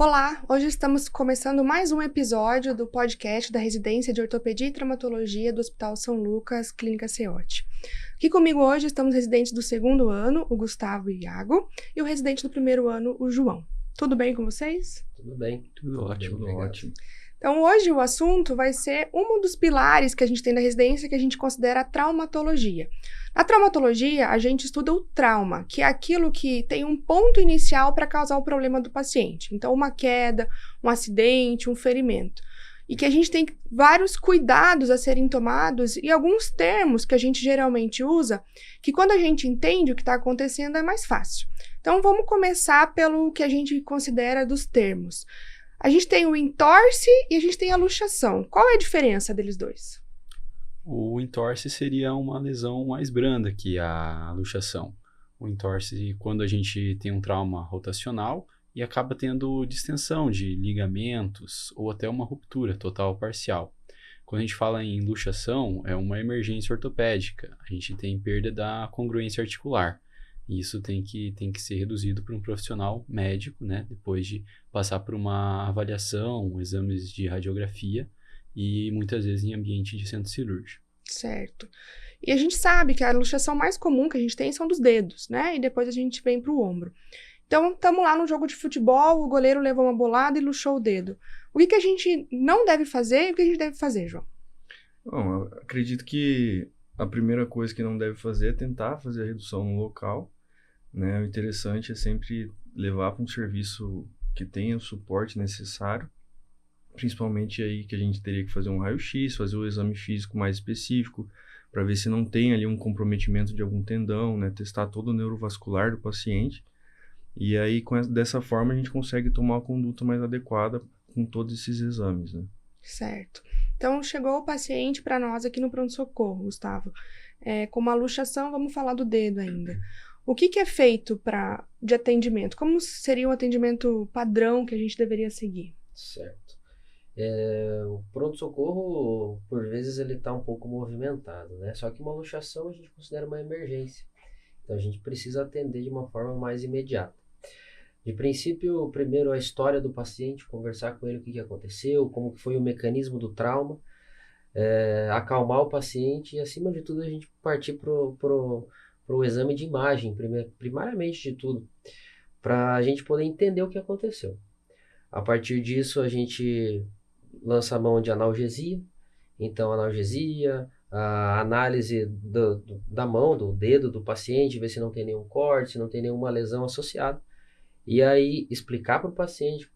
Olá, hoje estamos começando mais um episódio do podcast da Residência de Ortopedia e Traumatologia do Hospital São Lucas, Clínica CEOT. Aqui comigo hoje estamos residentes do segundo ano, o Gustavo e o Iago, e o residente do primeiro ano, o João. Tudo bem com vocês? Tudo bem. Tudo ótimo, bem, ótimo. Então, hoje o assunto vai ser um dos pilares que a gente tem na residência que a gente considera a traumatologia. Na traumatologia, a gente estuda o trauma, que é aquilo que tem um ponto inicial para causar o problema do paciente. Então, uma queda, um acidente, um ferimento. E que a gente tem vários cuidados a serem tomados e alguns termos que a gente geralmente usa, que quando a gente entende o que está acontecendo é mais fácil. Então, vamos começar pelo que a gente considera dos termos. A gente tem o entorse e a gente tem a luxação. Qual é a diferença deles dois? O entorse seria uma lesão mais branda que a luxação. O entorse, quando a gente tem um trauma rotacional e acaba tendo distensão de ligamentos ou até uma ruptura total ou parcial. Quando a gente fala em luxação, é uma emergência ortopédica. A gente tem perda da congruência articular. E isso tem que ser reduzido por um profissional médico, né? Depois de passar por uma avaliação, exames de radiografia e muitas vezes em ambiente de centro cirúrgico. Certo. E a gente sabe que a luxação mais comum que a gente tem são dos dedos, né? E depois a gente vem para o ombro. Então, estamos lá no jogo de futebol, o goleiro levou uma bolada e luxou o dedo. O que a gente não deve fazer e o que a gente deve fazer, João? Bom, eu acredito que a primeira coisa que não deve fazer é tentar fazer a redução no local. Né? O interessante é sempre levar para um serviço que tenha o suporte necessário, principalmente aí que a gente teria que fazer um raio-x, fazer o exame físico mais específico, para ver se não tem ali um comprometimento de algum tendão, né? Testar todo o neurovascular do paciente, e aí dessa forma a gente consegue tomar a conduta mais adequada com todos esses exames. Né? Certo. Então, chegou o paciente para nós aqui no pronto-socorro, Gustavo. Com uma luxação, vamos falar do dedo ainda. O que é feito de atendimento? Como seria um atendimento padrão que a gente deveria seguir? Certo. O pronto-socorro, por vezes, ele está um pouco movimentado, né? Só que uma luxação a gente considera uma emergência. Então, a gente precisa atender de uma forma mais imediata. De princípio, primeiro a história do paciente, conversar com ele o que aconteceu, como foi o mecanismo do trauma, acalmar o paciente e, acima de tudo, a gente partir para o exame de imagem, primariamente de tudo, para a gente poder entender o que aconteceu. A partir disso, a gente lança a mão de analgesia. Então, analgesia, a análise da mão, do dedo do paciente, ver se não tem nenhum corte, se não tem nenhuma lesão associada. E aí, explicar para o paciente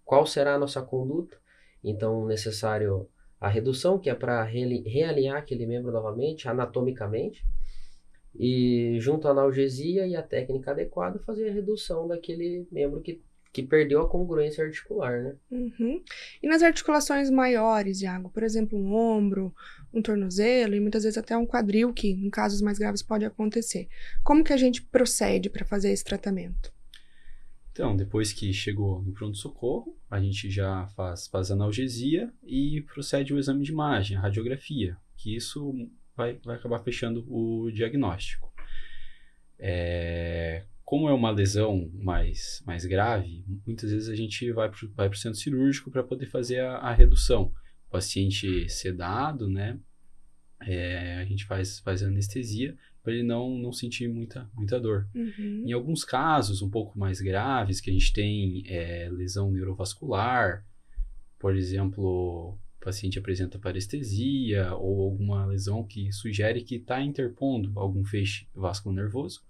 qual será a nossa conduta. Então, necessário a redução, que é para realinhar aquele membro novamente, anatomicamente. E junto à analgesia e a técnica adequada, fazer a redução daquele membro que perdeu a congruência articular, né? Uhum. E nas articulações maiores, Iago, por exemplo, um ombro, um tornozelo e muitas vezes até um quadril, que em casos mais graves pode acontecer. Como que a gente procede para fazer esse tratamento? Então, depois que chegou no pronto-socorro, a gente já faz analgesia e procede o exame de imagem, a radiografia, que isso vai acabar fechando o diagnóstico. Como é uma lesão mais grave, muitas vezes a gente vai para o centro cirúrgico para poder fazer a redução. O paciente sedado, né? A gente faz anestesia para ele não sentir muita dor. Uhum. Em alguns casos um pouco mais graves, que a gente tem lesão neurovascular, por exemplo, o paciente apresenta parestesia ou alguma lesão que sugere que está interpondo algum feixe vasculonervoso,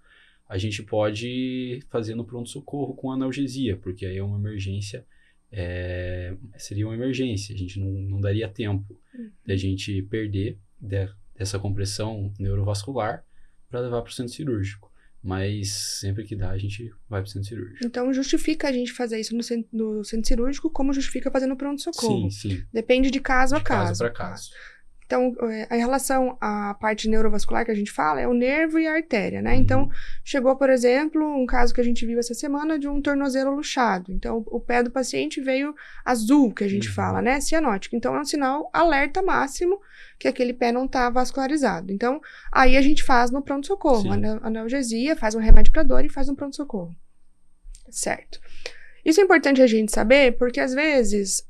a gente pode fazer no pronto-socorro com analgesia, porque aí é uma emergência, seria uma emergência, a gente não daria tempo de a gente perder dessa compressão neurovascular para levar para o centro cirúrgico. Mas sempre que dá, a gente vai para o centro cirúrgico. Então, justifica a gente fazer isso no centro cirúrgico, como justifica fazer no pronto-socorro? Sim. Depende de caso a caso. De caso para caso. Então, em relação à parte neurovascular que a gente fala, é o nervo e a artéria, né? Então, chegou, por exemplo, um caso que a gente viu essa semana de um tornozelo luxado. Então, o pé do paciente veio azul, que a gente fala, né? Cianótico. Então, é um sinal alerta máximo que aquele pé não está vascularizado. Então, aí a gente faz no pronto-socorro, analgesia, faz um remédio para dor e faz um pronto-socorro. Certo. Isso é importante a gente saber porque, às vezes,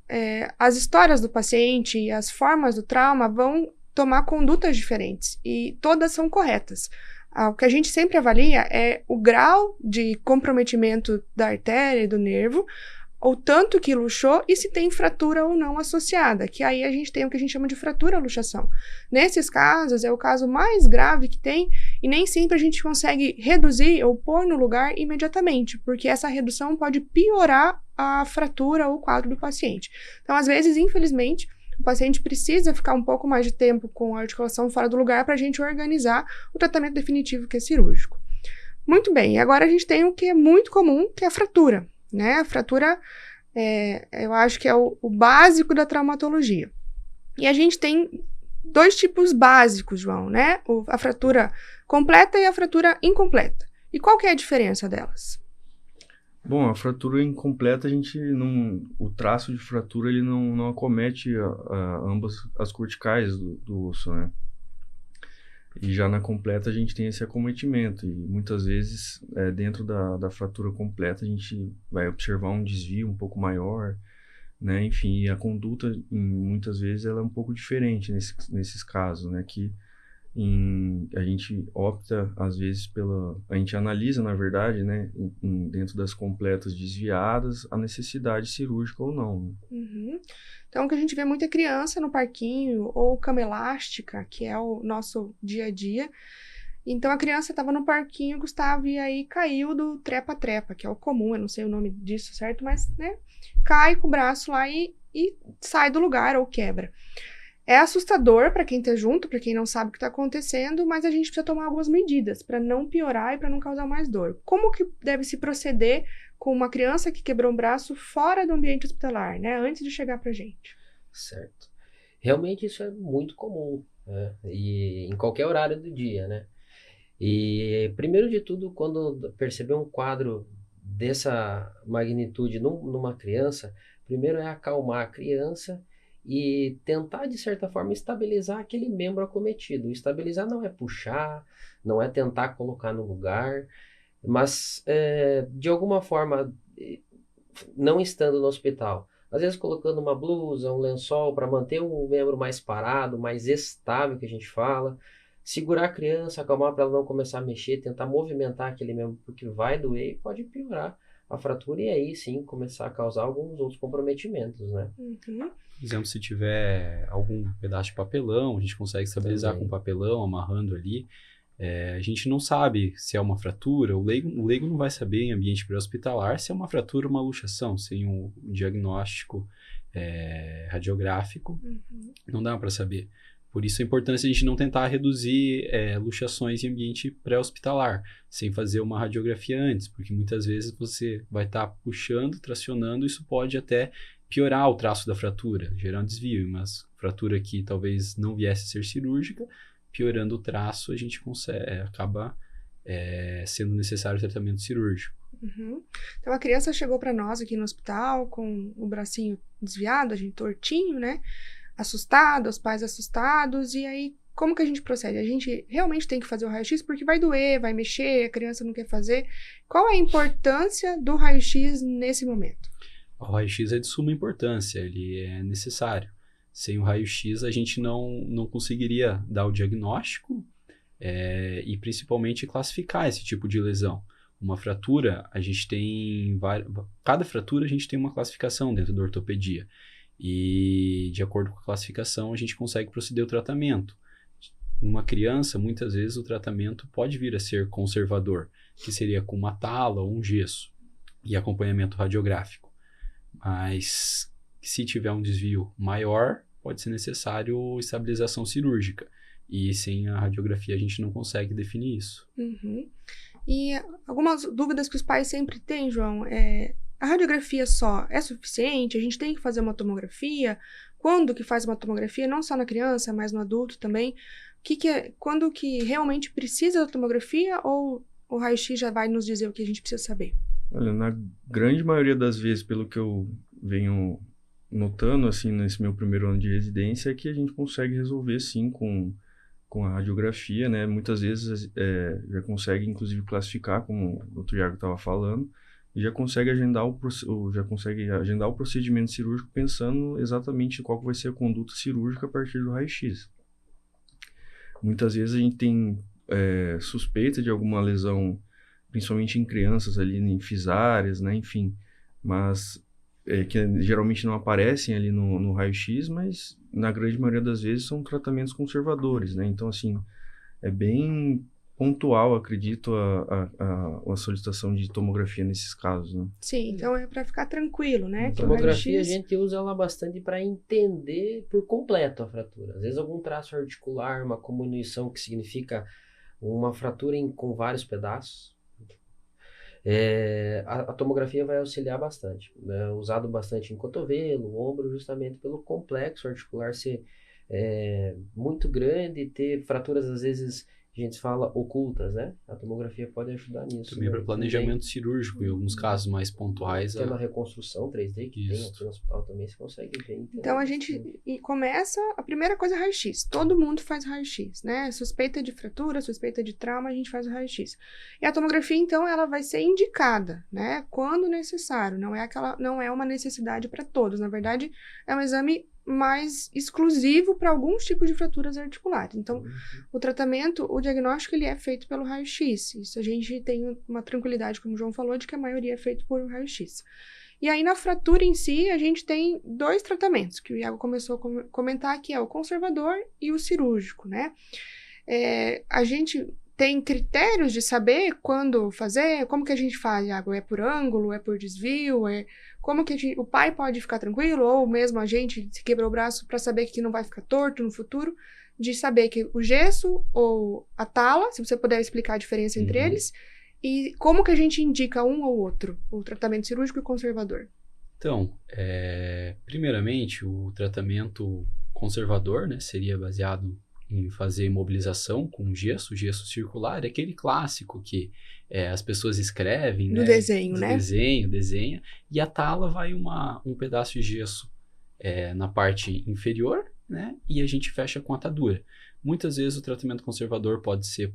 as histórias do paciente e as formas do trauma vão tomar condutas diferentes e todas são corretas. O que a gente sempre avalia é o grau de comprometimento da artéria e do nervo, o tanto que luxou e se tem fratura ou não associada, que aí a gente tem o que a gente chama de fratura-luxação. Nesses casos, é o caso mais grave que tem e nem sempre a gente consegue reduzir ou pôr no lugar imediatamente, porque essa redução pode piorar a fratura ou o quadro do paciente. Então, às vezes, infelizmente, o paciente precisa ficar um pouco mais de tempo com a articulação fora do lugar para a gente organizar o tratamento definitivo, que é cirúrgico. Muito bem, agora a gente tem o que é muito comum, que é a fratura. Né? A fratura, eu acho que é o básico da traumatologia. E a gente tem 2 tipos básicos, João, né? A fratura completa e a fratura incompleta. E qual que é a diferença delas? Bom, a fratura incompleta, a gente não... O traço de fratura, ele não acomete ambas as corticais do osso, né? E já na completa a gente tem esse acometimento e muitas vezes dentro da fratura completa a gente vai observar um desvio um pouco maior, né? Enfim, a conduta muitas vezes ela é um pouco diferente nesses casos, né? Que a gente opta às vezes a gente analisa na verdade, né? Dentro das completas desviadas a necessidade cirúrgica ou não. Né? Uhum. Então, o que a gente vê muita criança no parquinho ou cama elástica, que é o nosso dia a dia. Então, a criança estava no parquinho, Gustavo, e aí caiu do trepa-trepa, que é o comum, eu não sei o nome disso, certo? Mas, né, cai com o braço lá e sai do lugar ou quebra. É assustador para quem tá junto, para quem não sabe o que está acontecendo, mas a gente precisa tomar algumas medidas para não piorar e para não causar mais dor. Como que deve se proceder com uma criança que quebrou um braço fora do ambiente hospitalar, né? Antes de chegar pra gente. Certo. Realmente isso é muito comum, né? E em qualquer horário do dia, né? E primeiro de tudo, quando perceber um quadro dessa magnitude numa criança, primeiro é acalmar a criança e tentar, de certa forma, estabilizar aquele membro acometido. Estabilizar não é puxar, não é tentar colocar no lugar, mas de alguma forma, não estando no hospital, às vezes colocando uma blusa, um lençol para manter o membro mais parado, mais estável, que a gente fala, segurar a criança, acalmar para ela não começar a mexer, tentar movimentar aquele membro, porque vai doer e pode piorar a fratura e aí sim começar a causar alguns outros comprometimentos, né? Uhum. Por exemplo, se tiver algum pedaço de papelão, a gente consegue estabilizar com papelão, amarrando ali. A gente não sabe se é uma fratura, o leigo não vai saber em ambiente pré-hospitalar se é uma fratura ou uma luxação, sem um diagnóstico radiográfico, não dá para saber. Por isso a importância de a gente não tentar reduzir luxações em ambiente pré-hospitalar, sem fazer uma radiografia antes, porque muitas vezes você vai estar puxando, tracionando, isso pode até piorar o traço da fratura, gerar um desvio, mas fratura que talvez não viesse a ser cirúrgica, piorando o traço, a gente acaba sendo necessário o tratamento cirúrgico. Uhum. Então, a criança chegou para nós aqui no hospital com o bracinho desviado, a gente tortinho, né? Assustado, os pais assustados, e aí, como que a gente procede? A gente realmente tem que fazer o raio-x porque vai doer, vai mexer, a criança não quer fazer. Qual é a importância do raio-x nesse momento? O raio-x é de suma importância, ele é necessário. Sem o raio-x, a gente não conseguiria dar o diagnóstico e principalmente classificar esse tipo de lesão. Uma fratura, a gente tem cada fratura a gente tem uma classificação dentro da ortopedia. E de acordo com a classificação, a gente consegue proceder o tratamento. Numa criança, muitas vezes o tratamento pode vir a ser conservador, que seria com uma tala ou um gesso e acompanhamento radiográfico. Mas se tiver um desvio maior, pode ser necessário estabilização cirúrgica. E sem a radiografia a gente não consegue definir isso. Uhum. E algumas dúvidas que os pais sempre têm, João, a radiografia só é suficiente? A gente tem que fazer uma tomografia? Quando que faz uma tomografia? Não só na criança, mas no adulto também. Quando que realmente precisa da tomografia ou o raio-x já vai nos dizer o que a gente precisa saber? Olha, na grande maioria das vezes, pelo que eu venho notando, assim, nesse meu primeiro ano de residência, é que a gente consegue resolver, sim, com a radiografia, né? Muitas vezes já consegue, inclusive, classificar, como o Dr. Iago estava falando, e já consegue agendar o procedimento cirúrgico pensando exatamente qual que vai ser a conduta cirúrgica a partir do raio-x. Muitas vezes a gente tem suspeita de alguma lesão, principalmente em crianças ali, em fisáreas, né, enfim, mas que geralmente não aparecem ali no raio-x, mas na grande maioria das vezes são tratamentos conservadores, né, então assim, é bem pontual, acredito, a solicitação de tomografia nesses casos, né? Sim, então é para ficar tranquilo, né? A Que o tomografia a raio-x gente usa ela bastante para entender por completo a fratura. Às vezes algum traço articular, uma comunição que significa uma fratura com vários pedaços. A tomografia vai auxiliar bastante. É usado bastante em cotovelo, ombro, justamente pelo complexo articular ser muito grande e ter fraturas, às vezes, a gente fala ocultas, né? A tomografia pode ajudar nisso. Também para planejamento cirúrgico, em alguns casos mais pontuais. Tem uma reconstrução 3D que tem aqui no hospital também, você consegue ver. Então a gente começa, a primeira coisa é raio-x. Todo mundo faz raio-x, né? Suspeita de fratura, suspeita de trauma, a gente faz o raio-x. E a tomografia, então, ela vai ser indicada, né? Quando necessário. Não é uma necessidade para todos. Na verdade, é um exame mais exclusivo para alguns tipos de fraturas articulares. Então, o tratamento, o diagnóstico, ele é feito pelo raio-x. Isso a gente tem uma tranquilidade, como o João falou, de que a maioria é feito por raio-x. E aí, na fratura em si, a gente tem 2 tratamentos, que o Iago começou a comentar, que é o conservador e o cirúrgico, né? A gente tem critérios de saber quando fazer, como que a gente faz, Iago? É por ângulo, é por desvio, como que o pai pode ficar tranquilo, ou mesmo a gente se quebrou o braço para saber que não vai ficar torto no futuro, de saber que o gesso ou a tala, se você puder explicar a diferença entre eles, e como que a gente indica um ou outro, o tratamento cirúrgico e conservador? Então, primeiramente, o tratamento conservador, né, seria baseado em fazer imobilização com gesso circular, é aquele clássico que as pessoas escrevem, Do né, desenho, né? Desenha, e a tala vai um pedaço de gesso na parte inferior, né, e a gente fecha com atadura. Muitas vezes o tratamento conservador pode ser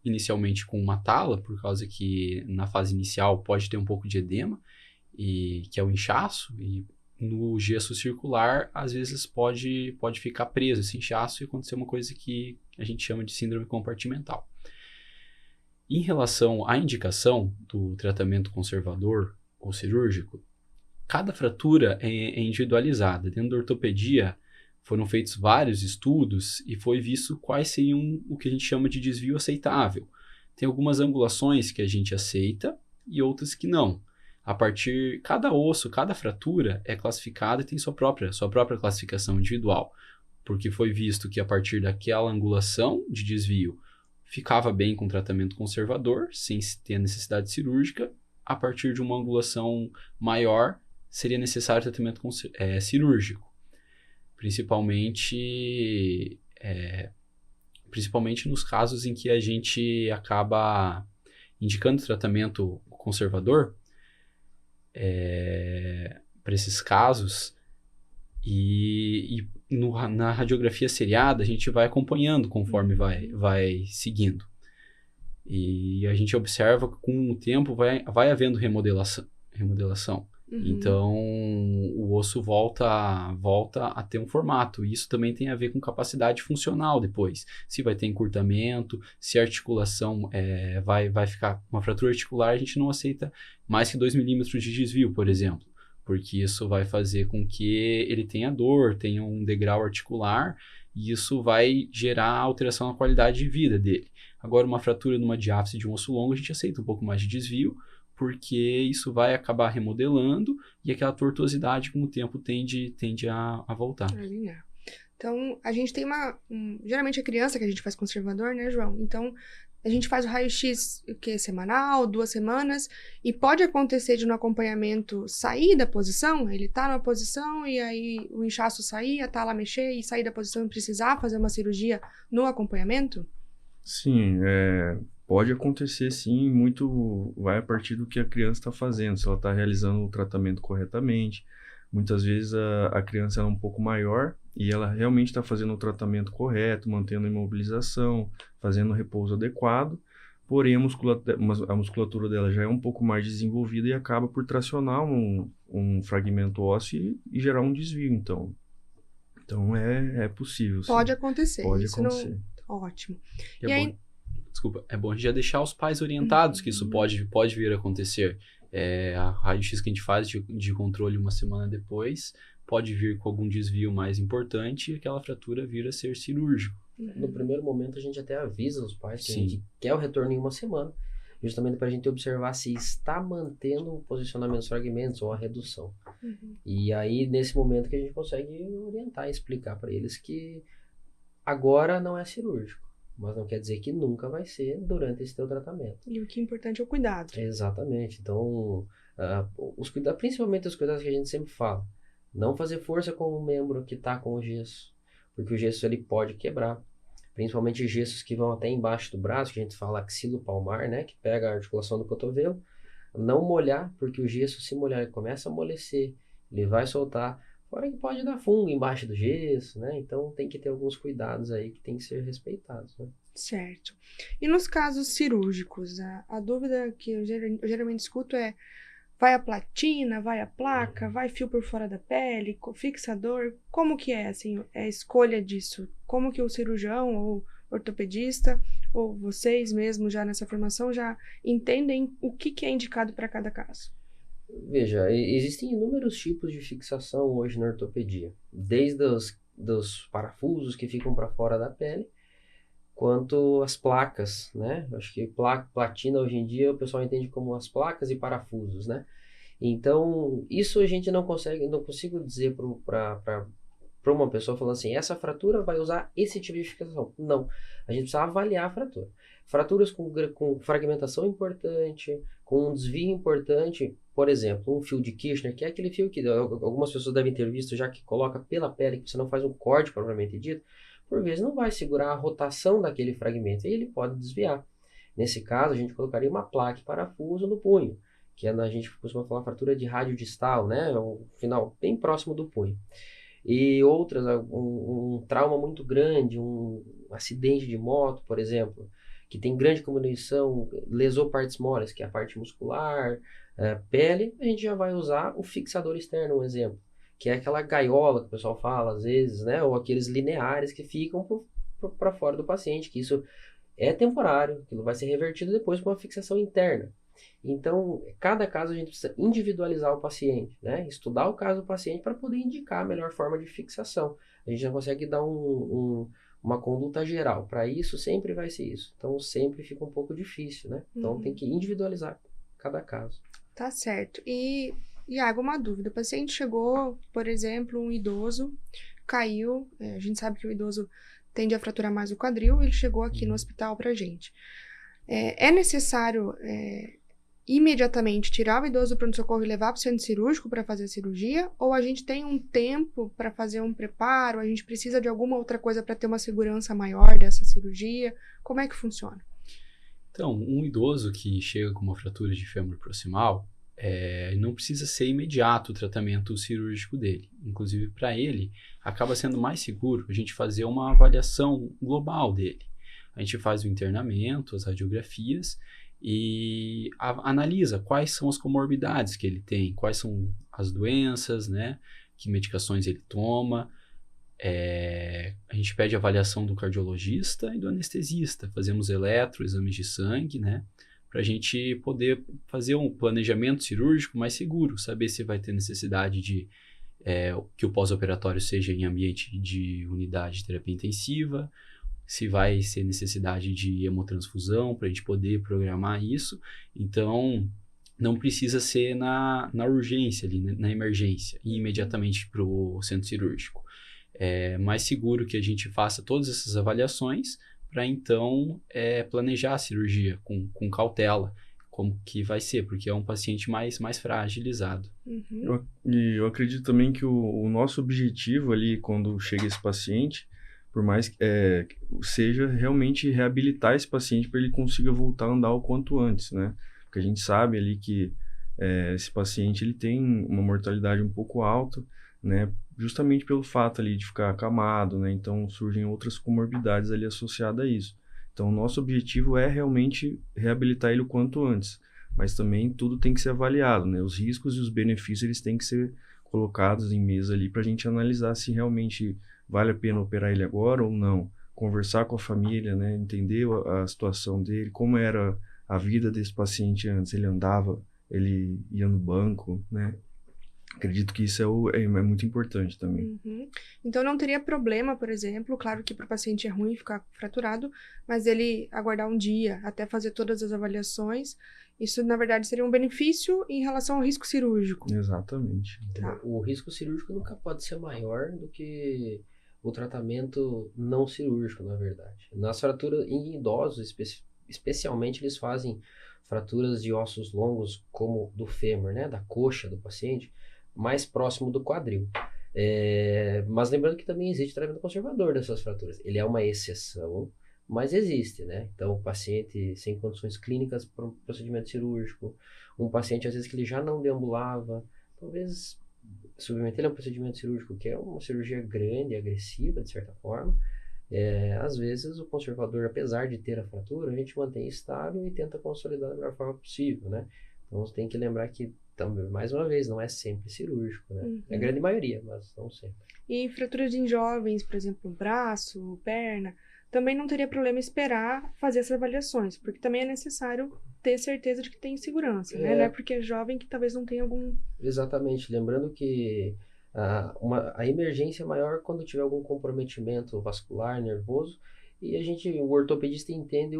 inicialmente com uma tala, por causa que na fase inicial pode ter um pouco de edema, que é o inchaço, e no gesso circular, às vezes pode ficar preso esse inchaço e acontecer uma coisa que a gente chama de síndrome compartimental. Em relação à indicação do tratamento conservador ou cirúrgico, cada fratura é individualizada. Dentro da ortopedia, foram feitos vários estudos e foi visto quais seriam o que a gente chama de desvio aceitável. Tem algumas angulações que a gente aceita e outras que não. Cada osso, cada fratura é classificada e tem sua própria classificação individual, porque foi visto que a partir daquela angulação de desvio ficava bem com tratamento conservador, sem ter necessidade cirúrgica. A partir de uma angulação maior, seria necessário tratamento cirúrgico, principalmente nos casos em que a gente acaba indicando tratamento conservador, para esses casos, na radiografia seriada a gente vai acompanhando conforme vai seguindo, e a gente observa que com o tempo vai havendo remodelação. Então o osso volta a ter um formato, e isso também tem a ver com capacidade funcional depois, se vai ter encurtamento, se a articulação vai ficar uma fratura articular, a gente não aceita mais que 2 milímetros de desvio, por exemplo, porque isso vai fazer com que ele tenha dor, tenha um degrau articular, e isso vai gerar alteração na qualidade de vida dele. Agora, uma fratura numa diáfise de um osso longo, a gente aceita um pouco mais de desvio, porque isso vai acabar remodelando e aquela tortuosidade com o tempo tende a voltar. Então, a gente tem geralmente a criança que a gente faz conservador, né, João? Então, a gente faz o raio-x semanal, 2 semanas, e pode acontecer de no acompanhamento sair da posição, ele tá numa posição e aí o inchaço sair, a tala mexer e sair da posição e precisar fazer uma cirurgia no acompanhamento? Sim, pode acontecer sim, muito vai a partir do que a criança está fazendo, se ela está realizando o tratamento corretamente. Muitas vezes a criança é um pouco maior e ela realmente está fazendo o tratamento correto, mantendo a imobilização, fazendo o repouso adequado, porém a musculatura dela já é um pouco mais desenvolvida e acaba por tracionar um fragmento ósseo e gerar um desvio, então é possível, sim. Pode acontecer. Pode isso acontecer. Ótimo. É E aí, bom, desculpa, é bom já deixar os pais orientados que isso pode vir a acontecer. A raio-x que a gente faz de controle uma semana depois pode vir com algum desvio mais importante e aquela fratura vir a ser cirúrgico. No primeiro momento, a gente até avisa os pais que a Sim. gente quer o retorno em uma semana, justamente para a gente observar se está mantendo o posicionamento dos fragmentos ou a redução. E aí, nesse momento que a gente consegue orientar e explicar para eles que agora não é cirúrgico, mas não quer dizer que nunca vai ser durante esse teu tratamento. E o que é importante é o cuidado. Exatamente. Então, principalmente os cuidados que a gente sempre fala. Não fazer força com o membro que está com o gesso, porque o gesso ele pode quebrar. Principalmente gessos que vão até embaixo do braço, que a gente fala axilopalmar, né? Que pega a articulação do cotovelo. Não molhar, porque o gesso, se molhar, ele começa a amolecer. Ele vai soltar. Fora que pode dar fungo embaixo do gesso, né? Então tem que ter alguns cuidados aí que tem que ser respeitados, né? Certo. E nos casos cirúrgicos, a dúvida que eu geralmente escuto é: vai a platina, vai a placa, vai fio por fora da pele, fixador? Como que é, assim, a escolha disso? Como que o cirurgião ou ortopedista, ou vocês mesmos já nessa formação, já entendem o que é indicado para cada caso? Veja, existem inúmeros tipos de fixação hoje na ortopedia. Desde dos parafusos que ficam para fora da pele, quanto as placas, né? Acho que platina hoje em dia o pessoal entende como as placas e parafusos, né? Então, isso a gente não consigo dizer para uma pessoa falando assim, essa fratura vai usar esse tipo de fixação. Não, a gente precisa avaliar a fratura. Fraturas com fragmentação importante, com um desvio importante, por exemplo, um fio de Kirchner, que é aquele fio que algumas pessoas devem ter visto já que coloca pela pele, que você não faz um corte propriamente dito, por vezes não vai segurar a rotação daquele fragmento e ele pode desviar. Nesse caso, a gente colocaria uma placa e parafuso no punho, que a gente costuma falar fratura de rádio distal, né? O final bem próximo do punho. E outras, um trauma muito grande, um acidente de moto, por exemplo, que tem grande comunicação, lesou partes moles, que é a parte muscular, pele, a gente já vai usar o fixador externo, um exemplo, que é aquela gaiola que o pessoal fala às vezes, né? Ou aqueles lineares que ficam para fora do paciente, que isso é temporário, aquilo vai ser revertido depois com uma fixação interna. Então, cada caso a gente precisa individualizar o paciente, né? Estudar o caso do paciente para poder indicar a melhor forma de fixação. A gente não consegue dar uma conduta geral. Para isso, sempre vai ser isso. Então, sempre fica um pouco difícil, né? Então, tem que individualizar cada caso. Tá certo. E, Iago, uma dúvida. O paciente chegou, por exemplo, um idoso, caiu, a gente sabe que o idoso tende a fraturar mais o quadril, ele chegou aqui no hospital pra gente. É necessário imediatamente tirar o idoso do pronto-socorro e levar para o centro cirúrgico para fazer a cirurgia? Ou a gente tem um tempo para fazer um preparo? A gente precisa de alguma outra coisa para ter uma segurança maior dessa cirurgia? Como é que funciona? Então, um idoso que chega com uma fratura de fêmur proximal, não precisa ser imediato o tratamento cirúrgico dele. Inclusive, para ele, acaba sendo mais seguro a gente fazer uma avaliação global dele. A gente faz o internamento, as radiografias e analisa quais são as comorbidades que ele tem, quais são as doenças, né? Que medicações ele toma. A gente pede avaliação do cardiologista e do anestesista. Fazemos exames de sangue, né? Para a gente poder fazer um planejamento cirúrgico mais seguro, saber se vai ter necessidade de que o pós-operatório seja em ambiente de unidade de terapia intensiva, se vai ser necessidade de hemotransfusão para a gente poder programar isso. Então, não precisa ser na urgência, ali, na emergência, e imediatamente para o centro cirúrgico. É mais seguro que a gente faça todas essas avaliações para, então, planejar a cirurgia com cautela, como que vai ser, porque é um paciente mais fragilizado. Uhum. Eu acredito também que o nosso objetivo ali, quando chega esse paciente, por mais que seja realmente reabilitar esse paciente para ele consiga voltar a andar o quanto antes, né? Porque a gente sabe ali que esse paciente ele tem uma mortalidade um pouco alta, né? Justamente pelo fato ali de ficar acamado, né? Então surgem outras comorbidades ali associadas a isso. Então, o nosso objetivo é realmente reabilitar ele o quanto antes, mas também tudo tem que ser avaliado, né? Os riscos e os benefícios, eles têm que ser colocados em mesa ali para a gente analisar se realmente vale a pena operar ele agora ou não. Conversar com a família, né? Entender a situação dele, como era a vida desse paciente antes. Ele andava, ele ia no banco, né? Acredito que isso é muito importante também. Uhum. Então não teria problema, por exemplo, claro que para o paciente é ruim ficar fraturado, mas ele aguardar um dia até fazer todas as avaliações. Isso, na verdade, seria um benefício em relação ao risco cirúrgico. Exatamente. Tá. O risco cirúrgico nunca pode ser maior do que o tratamento não cirúrgico, na verdade. Nas fraturas em idosos, especialmente, eles fazem fraturas de ossos longos, como do fêmur, né, da coxa do paciente, mais próximo do quadril. Mas lembrando que também existe tratamento conservador dessas fraturas. Ele é uma exceção, mas existe, né? Então, o paciente sem condições clínicas para um procedimento cirúrgico, um paciente às vezes que ele já não deambulava, talvez submeter a um procedimento cirúrgico que é uma cirurgia grande, agressiva, de certa forma. Às vezes o conservador, apesar de ter a fratura, a gente mantém estável e tenta consolidar da melhor forma possível, né? Então, você tem que lembrar que, também, mais uma vez, não é sempre cirúrgico, né? Uhum. É a grande maioria, mas não sempre. E fraturas em jovens, por exemplo, braço, perna, também não teria problema esperar fazer essas avaliações, porque também é necessário ter certeza de que tem segurança, né? Não é porque é jovem que talvez não tenha algum... Exatamente. Lembrando que a emergência é maior quando tiver algum comprometimento vascular, nervoso, e o ortopedista entende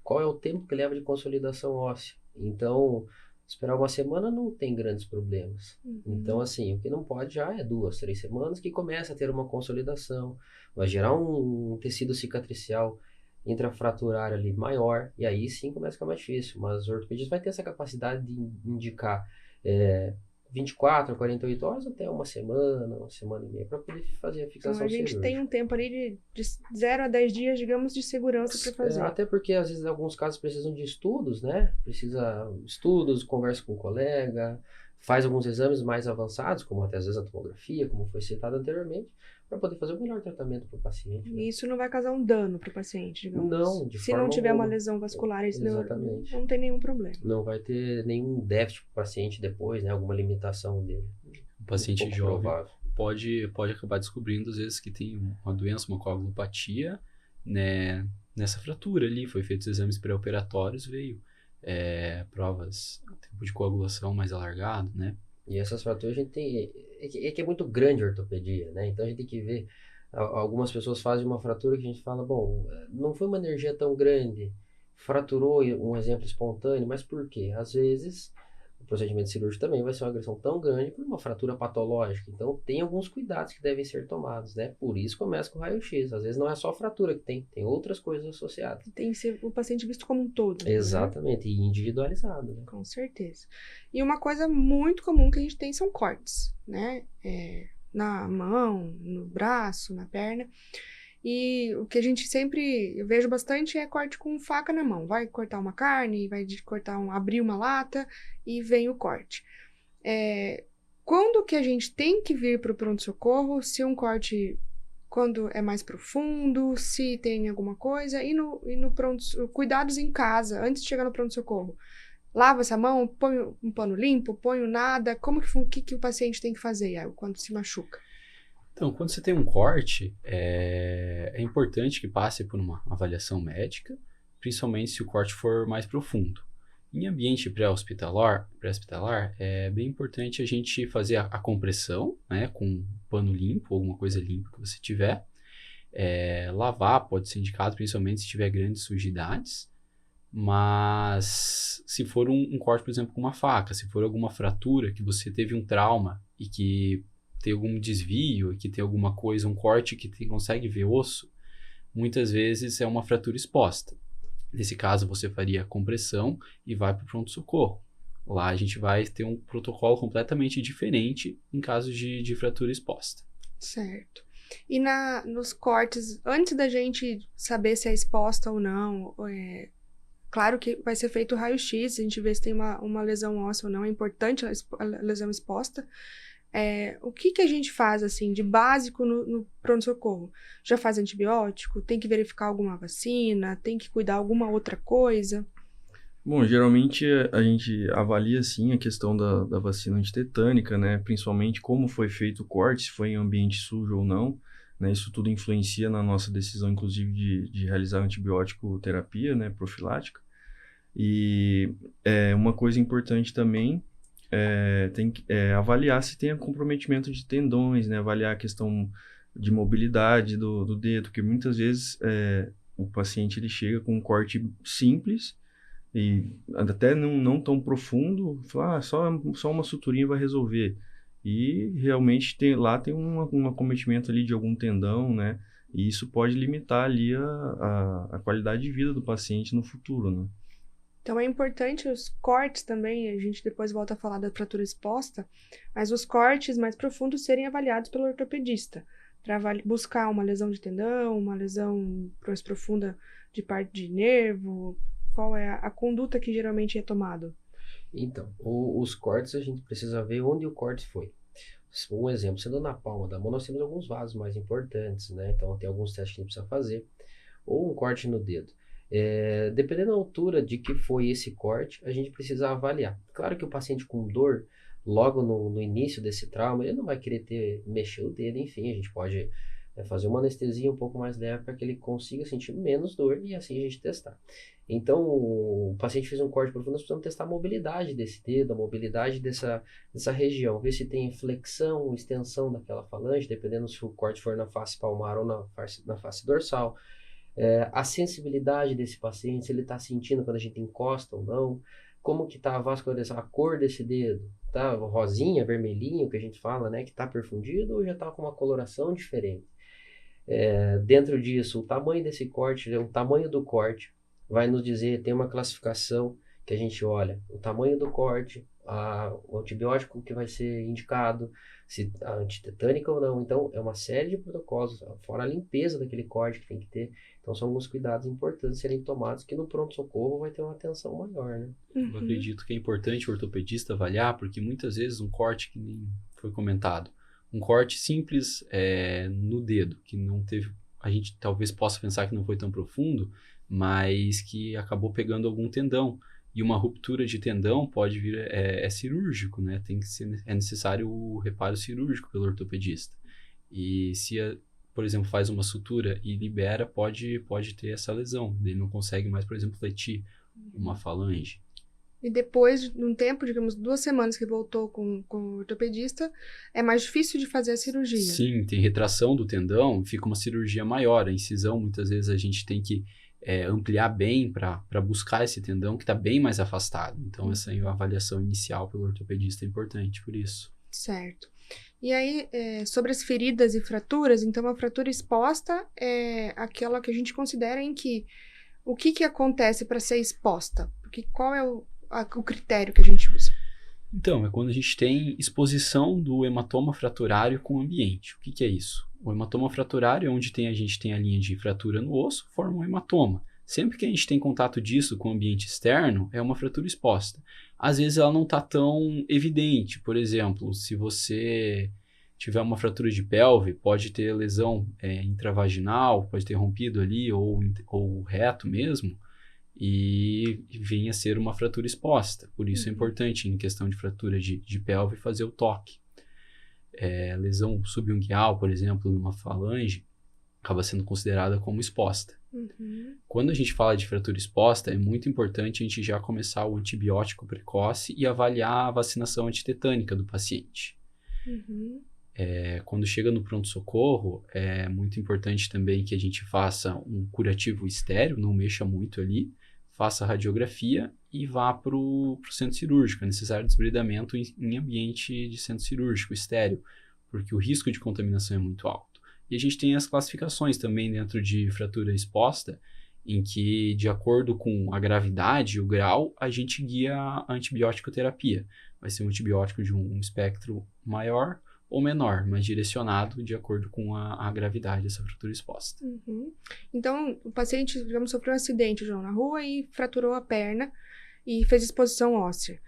qual é o tempo que leva de consolidação óssea. Então, esperar uma semana não tem grandes problemas. Uhum. Então, assim, o que não pode já é 2, 3 semanas que começa a ter uma consolidação, vai gerar um tecido cicatricial intrafraturário ali maior, e aí sim começa a ficar mais difícil. Mas o ortopedista vai ter essa capacidade de indicar 24 a 48 horas até uma semana e meia para poder fazer a fixação Então, a gente cirúrgica. tem um tempo ali de 0 a 10 dias, digamos, de segurança para fazer. Até porque, às vezes, em alguns casos precisam de estudos, né? Precisa estudos, conversa com um colega, faz alguns exames mais avançados, como até às vezes a tomografia, como foi citado anteriormente, para poder fazer o melhor tratamento para o paciente. Né? E isso não vai causar um dano para o paciente, digamos. Não, de Se forma não tiver uma alguma. lesão vascular, isso Exatamente. não tem nenhum problema. Não vai ter nenhum déficit para o paciente depois, né? Alguma limitação dele. O paciente pouco jovem provável. pode acabar descobrindo, às vezes, que tem uma doença, uma coagulopatia, né, nessa fratura ali. Foi feito os exames pré-operatórios, veio provas, tempo de coagulação mais alargado, né? E essas fraturas a gente tem... É que é muito grande a ortopedia, né? Então a gente tem que ver... Algumas pessoas fazem uma fratura que a gente fala, bom, não foi uma energia tão grande, fraturou, um exemplo espontâneo, mas por quê? Às vezes, o procedimento cirúrgico também vai ser uma agressão tão grande por uma fratura patológica. Então tem alguns cuidados que devem ser tomados, né? Por isso começa com o raio-x. Às vezes não é só a fratura que tem outras coisas associadas. Tem que ser o paciente visto como um todo. Exatamente, né? E individualizado, né? Com certeza. E uma coisa muito comum que a gente tem são cortes, né? Na mão, no braço, na perna. E o que a gente sempre, eu vejo bastante, é corte com faca na mão. Vai cortar uma carne, vai abrir uma lata e vem o corte. Quando que a gente tem que vir para o pronto-socorro, se um corte, quando é mais profundo, se tem alguma coisa, e no cuidados em casa, antes de chegar no pronto-socorro. Lava essa mão, põe um pano limpo, põe nada, que o paciente tem que fazer quando se machuca? Então, quando você tem um corte, é importante que passe por uma avaliação médica, principalmente se o corte for mais profundo. Em ambiente pré-hospitalar, é bem importante a gente fazer a compressão, né, com um pano limpo, alguma coisa limpa que você tiver. Lavar pode ser indicado, principalmente se tiver grandes sujidades. Mas se for um corte, por exemplo, com uma faca, se for alguma fratura que você teve um trauma e que tem algum desvio, e que tem alguma coisa, um corte que consegue ver osso, muitas vezes é uma fratura exposta. Nesse caso, você faria compressão e vai para o pronto-socorro. Lá a gente vai ter um protocolo completamente diferente em caso de fratura exposta. Certo. E nos cortes, antes da gente saber se é exposta ou não, claro que vai ser feito o raio-x, a gente vê se tem uma lesão óssea ou não, é importante a lesão exposta. O que a gente faz, assim, de básico no pronto-socorro? Já faz antibiótico? Tem que verificar alguma vacina? Tem que cuidar alguma outra coisa? Bom, geralmente a gente avalia, sim, a questão da vacina antitetânica, né? Principalmente como foi feito o corte, se foi em ambiente sujo ou não, né? Isso tudo influencia na nossa decisão, inclusive, de realizar antibiótico terapia, né? Profilática. E uma coisa importante também tem que avaliar se tem comprometimento de tendões, né? Avaliar a questão de mobilidade do dedo, porque muitas vezes o paciente ele chega com um corte simples e até não tão profundo, fala, só uma suturinha vai resolver. E realmente lá tem um acometimento ali de algum tendão, né? E isso pode limitar ali a qualidade de vida do paciente no futuro, né? Então, é importante os cortes também, a gente depois volta a falar da fratura exposta, mas os cortes mais profundos serem avaliados pelo ortopedista, para buscar uma lesão de tendão, uma lesão mais profunda de parte de nervo, qual é a conduta que geralmente é tomada. Então, os cortes a gente precisa ver onde o corte foi. Um exemplo, sendo na palma da mão, nós temos alguns vasos mais importantes, né? Então, tem alguns testes que a gente precisa fazer. Ou um corte no dedo. Dependendo da altura de que foi esse corte, a gente precisa avaliar. Claro que o paciente com dor, logo no início desse trauma, ele não vai querer mexer o dedo, enfim, a gente pode fazer uma anestesia um pouco mais leve para que ele consiga sentir menos dor e assim a gente testar. Então, o paciente fez um corte profundo, nós precisamos testar a mobilidade desse dedo, a mobilidade dessa região, ver se tem flexão, extensão daquela falange, dependendo se o corte for na face palmar ou na face dorsal. A sensibilidade desse paciente, se ele está sentindo quando a gente encosta ou não, como que está a vascularização, a cor desse dedo, tá rosinha, vermelhinho, que a gente fala, né, que está perfundido ou já está com uma coloração diferente. Dentro disso, o tamanho desse corte, o tamanho do corte, vai nos dizer, tem uma classificação que a gente olha, o tamanho do corte, o antibiótico que vai ser indicado, se a antitetânica ou não. Então, é uma série de protocolos, fora a limpeza daquele corte que tem que ter. Então, são alguns cuidados importantes serem tomados que no pronto-socorro vai ter uma atenção maior, né? Uhum. Eu acredito que é importante o ortopedista avaliar, porque muitas vezes um corte que nem foi comentado, um corte simples no dedo, que não teve, a gente talvez possa pensar que não foi tão profundo, mas que acabou pegando algum tendão. E uma ruptura de tendão pode vir, cirúrgico, né? É necessário o reparo cirúrgico pelo ortopedista. E se, por exemplo, faz uma sutura e libera, pode ter essa lesão. Ele não consegue mais, por exemplo, fletir uma falange. E depois de um tempo, digamos, 2 semanas que voltou com o ortopedista, é mais difícil de fazer a cirurgia. Sim, tem retração do tendão, fica uma cirurgia maior. A incisão, muitas vezes, a gente tem que ampliar bem para buscar esse tendão que está bem mais afastado. Então, essa avaliação inicial pelo ortopedista é importante por isso. Certo. E aí, sobre as feridas e fraturas, então a fratura exposta é aquela que a gente considera em que o que acontece para ser exposta? Porque qual é o critério que a gente usa? Então, é quando a gente tem exposição do hematoma fraturário com o ambiente. O que é isso? O hematoma fraturário é onde a gente tem a linha de fratura no osso, forma um hematoma. Sempre que a gente tem contato disso com o ambiente externo, é uma fratura exposta. Às vezes ela não está tão evidente. Por exemplo, se você tiver uma fratura de pelve, pode ter lesão intravaginal, pode ter rompido ali, ou reto mesmo, e venha a ser uma fratura exposta. Por isso é importante, em questão de fratura de pelve, fazer o toque. Lesão subunguial, por exemplo, numa falange, acaba sendo considerada como exposta. Uhum. Quando a gente fala de fratura exposta, é muito importante a gente já começar o antibiótico precoce e avaliar a vacinação antitetânica do paciente. Uhum. Quando chega no pronto-socorro, é muito importante também que a gente faça um curativo estéreo, não mexa muito ali, faça a radiografia e vá para o centro cirúrgico. É necessário desbridamento em ambiente de centro cirúrgico estéreo, porque o risco de contaminação é muito alto. E a gente tem as classificações também dentro de fratura exposta, em que, de acordo com a gravidade e o grau, a gente guia a antibiótico terapia. Vai ser um antibiótico de um espectro maior ou menor, mas direcionado de acordo com a gravidade dessa fratura exposta. Uhum. Então, o paciente, digamos, sofreu um acidente, João, na rua e fraturou a perna e fez exposição óssea.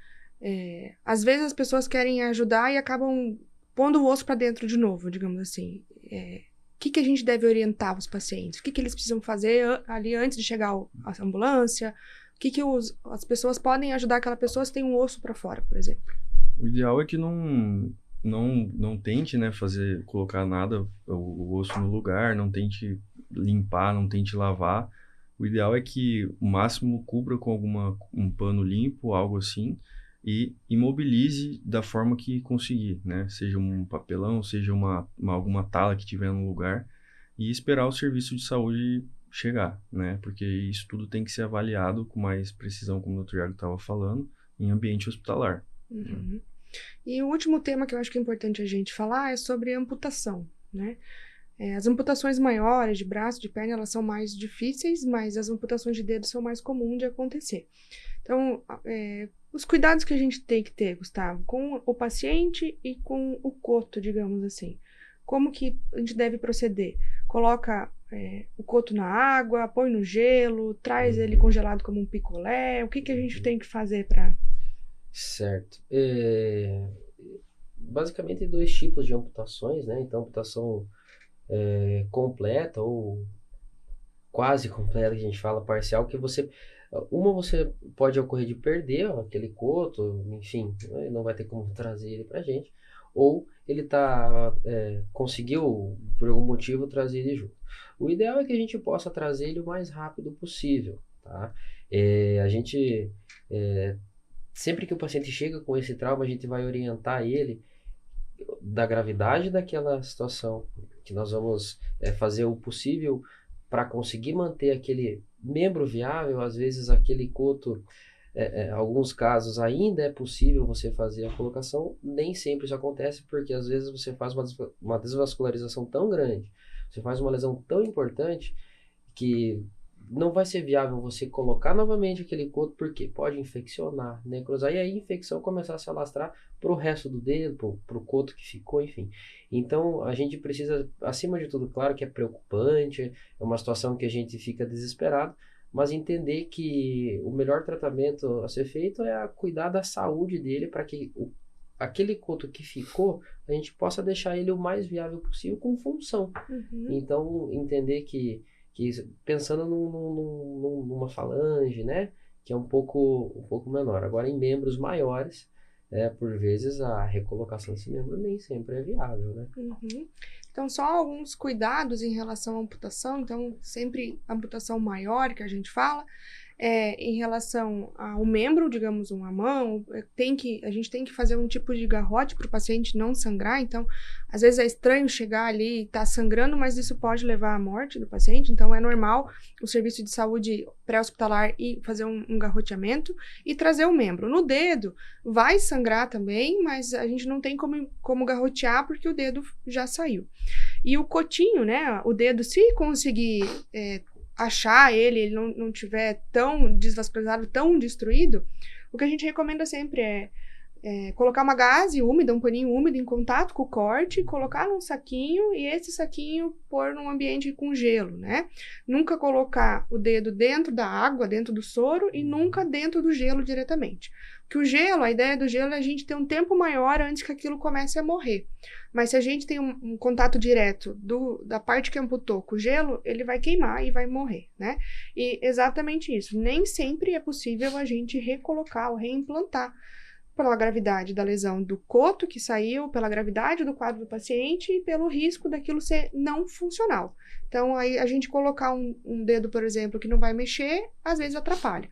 Às vezes as pessoas querem ajudar e acabam pondo o osso para dentro de novo, digamos assim, o que a gente deve orientar os pacientes? O que eles precisam fazer ali antes de chegar à ambulância? O que as pessoas podem ajudar aquela pessoa se tem um osso para fora, por exemplo? O ideal é que não tente, né, colocar nada, o osso no lugar, não tente limpar, não tente lavar. O ideal é que o máximo cubra com um pano limpo, algo assim, e imobilize da forma que conseguir, né? Seja um papelão, seja alguma tala que tiver no lugar, e esperar o serviço de saúde chegar, né? Porque isso tudo tem que ser avaliado com mais precisão, como o Dr. Iago estava falando, em ambiente hospitalar. Uhum. E o último tema que eu acho que é importante a gente falar é sobre amputação, né? As amputações maiores de braço, de perna, elas são mais difíceis, mas as amputações de dedo são mais comuns de acontecer. Então, os cuidados que a gente tem que ter, Gustavo, com o paciente e com o coto, digamos assim. Como que a gente deve proceder? Coloca o coto na água, põe no gelo, traz ele congelado como um picolé. O que a gente tem que fazer para... Certo. Basicamente, 2 tipos de amputações, né? Então, amputação completa ou quase completa, que a gente fala parcial, que você pode ocorrer de perder aquele coto, enfim, né? Não vai ter como trazer ele pra gente, ou ele conseguiu, por algum motivo, trazer ele junto. O ideal é que a gente possa trazer ele o mais rápido possível, tá? A gente, sempre que o paciente chega com esse trauma, a gente vai orientar ele da gravidade daquela situação, que nós vamos fazer o possível para conseguir manter aquele membro viável. Às vezes aquele coto, alguns casos ainda é possível você fazer a colocação, nem sempre isso acontece, porque às vezes você faz uma desvascularização tão grande, você faz uma lesão tão importante que não vai ser viável você colocar novamente aquele coto, porque pode infeccionar, necrosar, e aí a infecção começar a se alastrar para o resto do dedo, para o coto que ficou, enfim. Então, a gente precisa, acima de tudo, claro que é preocupante, é uma situação que a gente fica desesperado, mas entender que o melhor tratamento a ser feito é cuidar da saúde dele, para que aquele coto que ficou, a gente possa deixar ele o mais viável possível com função. Uhum. Então, entender que pensando numa falange, né, que é um pouco menor. Agora, em membros maiores, por vezes a recolocação desse membro nem sempre é viável, né? Uhum. Então, só alguns cuidados em relação à amputação. Então, sempre amputação maior que a gente fala, em relação ao membro, digamos, uma mão, a gente tem que fazer um tipo de garrote para o paciente não sangrar. Então, às vezes é estranho chegar ali e tá sangrando, mas isso pode levar à morte do paciente. Então, é normal o serviço de saúde pré-hospitalar ir fazer um garroteamento e trazer o membro. No dedo, vai sangrar também, mas a gente não tem como garrotear porque o dedo já saiu. E o cotinho, né, o dedo, se conseguir achar ele não tiver tão desvascularizado, tão destruído, o que a gente recomenda sempre é colocar uma gaze úmida, um paninho úmido em contato com o corte, colocar num saquinho e esse saquinho pôr num ambiente com gelo, né? Nunca colocar o dedo dentro da água, dentro do soro e nunca dentro do gelo diretamente. Porque o gelo, a ideia do gelo é a gente ter um tempo maior antes que aquilo comece a morrer. Mas se a gente tem um contato direto da parte que amputou com o gelo, ele vai queimar e vai morrer, né? E exatamente isso. Nem sempre é possível a gente recolocar ou reimplantar pela gravidade da lesão do coto que saiu, pela gravidade do quadro do paciente e pelo risco daquilo ser não funcional. Então, aí a gente colocar um dedo, por exemplo, que não vai mexer, às vezes atrapalha.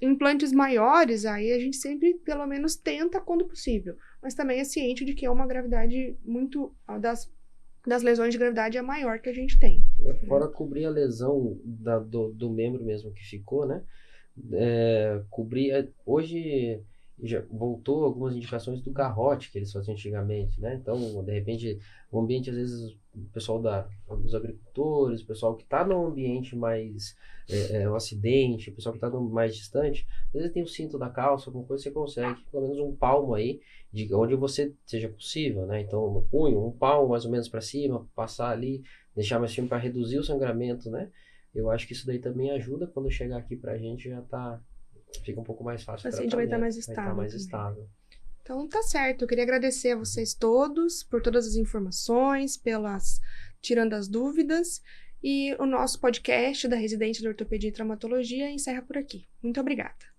Implantes maiores, aí a gente sempre, pelo menos, tenta quando possível. Mas também é ciente de que é uma gravidade das lesões de gravidade é a maior que a gente tem. Fora cobrir a lesão do membro mesmo que ficou, né? Hoje já voltou algumas indicações do garrote que eles faziam antigamente, né? Então, de repente, o ambiente, às vezes, o pessoal os agricultores, o pessoal que está no ambiente mais, o acidente, o pessoal que está mais distante, às vezes tem o cinto da calça, alguma coisa, você consegue, pelo menos um palmo aí, de onde você seja possível, né? Então, no punho, um palmo mais ou menos para cima, passar ali, deixar mais firme para reduzir o sangramento, né? Eu acho que isso daí também ajuda. Quando chegar aqui pra gente, fica um pouco mais fácil. O paciente vai estar mais estável. Então, tá certo. Eu queria agradecer a vocês todos por todas as informações, tirando as dúvidas. E o nosso podcast da Residência de Ortopedia e Traumatologia encerra por aqui. Muito obrigada.